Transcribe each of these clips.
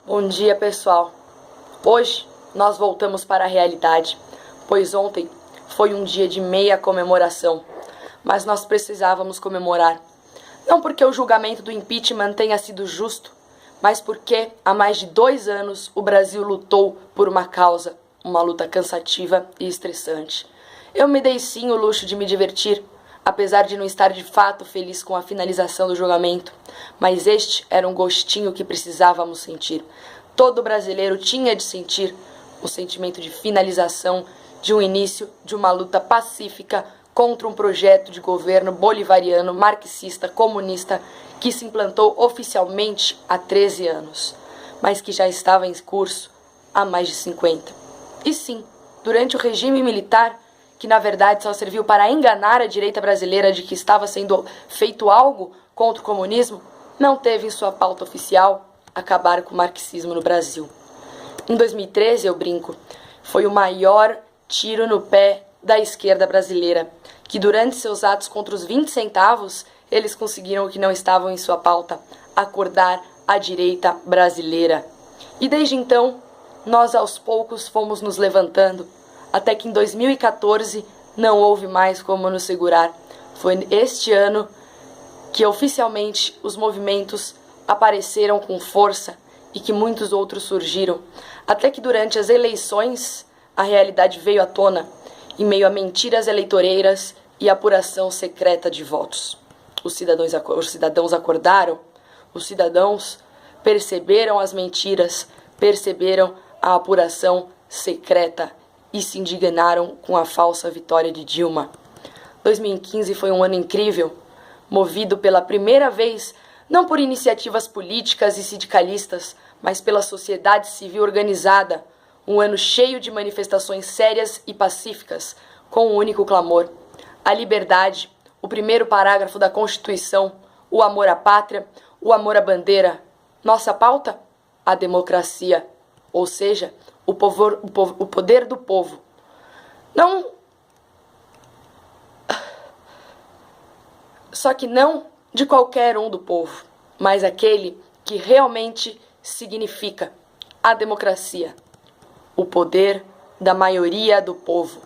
Bom dia, pessoal. Hoje nós voltamos para a realidade, pois ontem foi um dia de meia comemoração, mas nós precisávamos comemorar. Não porque o julgamento do impeachment tenha sido justo, mas porque há mais de 2 anos o Brasil lutou por uma causa, uma luta cansativa e estressante. Eu me dei sim o luxo de me divertir, apesar de não estar de fato feliz com a finalização do julgamento, mas este era um gostinho que precisávamos sentir. Todo brasileiro tinha de sentir o sentimento de finalização de um início de uma luta pacífica contra um projeto de governo bolivariano, marxista, comunista, que se implantou oficialmente há 13 anos, mas que já estava em curso há mais de 50. E sim, durante o regime militar, que na verdade só serviu para enganar a direita brasileira de que estava sendo feito algo contra o comunismo, não teve em sua pauta oficial acabar com o marxismo no Brasil. Em 2013, eu brinco, foi o maior tiro no pé da esquerda brasileira, que durante seus atos contra os 20 centavos, eles conseguiram o que não estavam em sua pauta, acordar a direita brasileira. E desde então, nós aos poucos fomos nos levantando, até que em 2014 não houve mais como nos segurar. Foi este ano que oficialmente os movimentos apareceram com força e que muitos outros surgiram, até que durante as eleições a realidade veio à tona, em meio a mentiras eleitoreiras e apuração secreta de votos. Os cidadãos acordaram, os cidadãos perceberam as mentiras, perceberam a apuração secreta e se indignaram com a falsa vitória de Dilma. 2015 foi um ano incrível, movido pela primeira vez não por iniciativas políticas e sindicalistas, mas pela sociedade civil organizada, um ano cheio de manifestações sérias e pacíficas, com um único clamor: a liberdade, o primeiro parágrafo da Constituição, o amor à pátria, o amor à bandeira. Nossa pauta? A democracia, ou seja, o poder do povo. Só que não de qualquer um do povo, mas aquele que realmente significa a democracia, o poder da maioria do povo.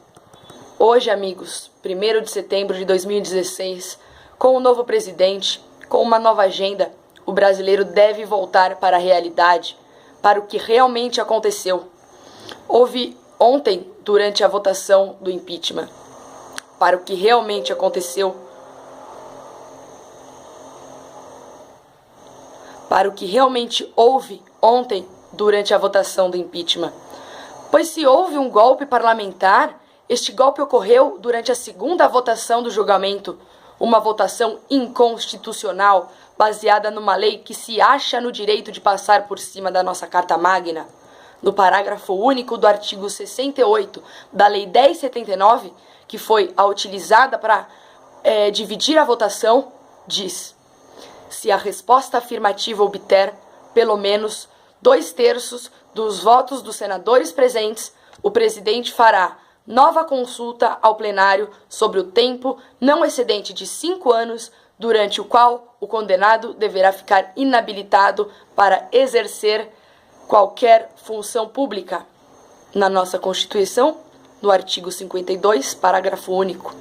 Hoje, amigos, 1º de setembro de 2016, com um novo presidente, com uma nova agenda, o brasileiro deve voltar para a realidade, para o que realmente aconteceu. Houve ontem, durante a votação do impeachment, para o que realmente aconteceu, para o que realmente houve ontem durante a votação do impeachment. Pois se houve um golpe parlamentar, este golpe ocorreu durante a segunda votação do julgamento, uma votação inconstitucional, baseada numa lei que se acha no direito de passar por cima da nossa Carta Magna. No parágrafo único do artigo 68 da Lei 1079, que foi a utilizada para dividir a votação, diz: se a resposta afirmativa obter pelo menos 2/3 dos votos dos senadores presentes, o presidente fará nova consulta ao plenário sobre o tempo não excedente de 5 anos, durante o qual o condenado deverá ficar inabilitado para exercer qualquer função pública. Na nossa Constituição, no artigo 52, parágrafo único,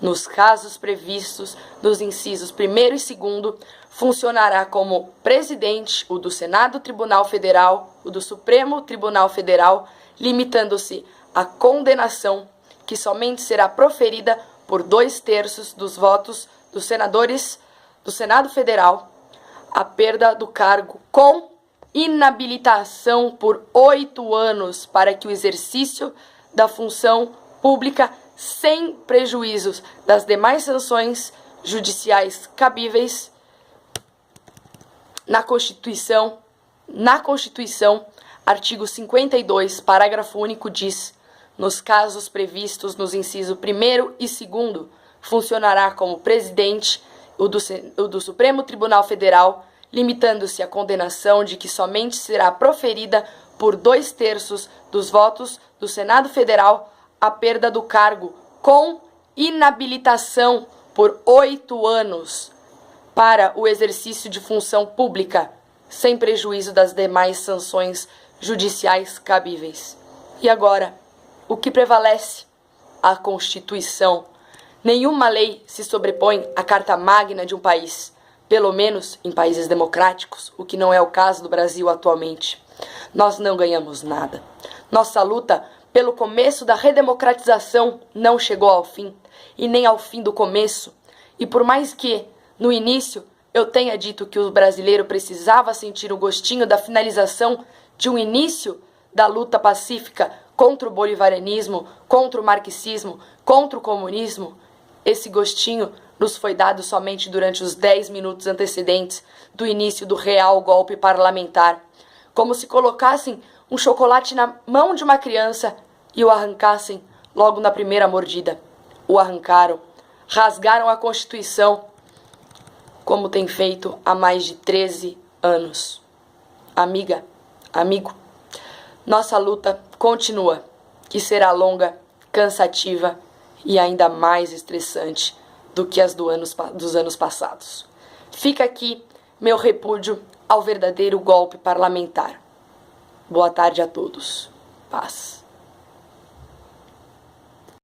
nos casos previstos nos incisos 1º e 2º, funcionará como presidente o do Senado Tribunal Federal, o do Supremo Tribunal Federal, limitando-se à condenação, que somente será proferida por 2/3 dos votos dos senadores do Senado Federal, a perda do cargo com inabilitação por 8 anos para que o exercício da função pública, sem prejuízos das demais sanções judiciais cabíveis. Na Constituição, artigo 52, parágrafo único diz: nos casos previstos nos incisos 1º e 2º, funcionará como presidente o do Supremo Tribunal Federal, limitando-se à condenação de que somente será proferida por 2/3 dos votos do Senado Federal a perda do cargo com inabilitação por 8 anos para o exercício de função pública, sem prejuízo das demais sanções judiciais cabíveis. E agora, o que prevalece? A Constituição. Nenhuma lei se sobrepõe à Carta Magna de um país, pelo menos em países democráticos, o que não é o caso do Brasil atualmente. Nós não ganhamos nada. Nossa luta pelo começo da redemocratização não chegou ao fim, e nem ao fim do começo. E por mais que, no início, eu tenha dito que o brasileiro precisava sentir o gostinho da finalização de um início da luta pacífica contra o bolivarianismo, contra o marxismo, contra o comunismo, esse gostinho nos foi dado somente durante os 10 minutos antecedentes do início do real golpe parlamentar, como se colocassem um chocolate na mão de uma criança e o arrancassem logo na primeira mordida. O arrancaram, rasgaram a Constituição, como tem feito há mais de 13 anos. Amiga, amigo, nossa luta continua, que será longa, cansativa e ainda mais estressante do que as dos anos passados. Fica aqui meu repúdio ao verdadeiro golpe parlamentar. Boa tarde a todos. Paz.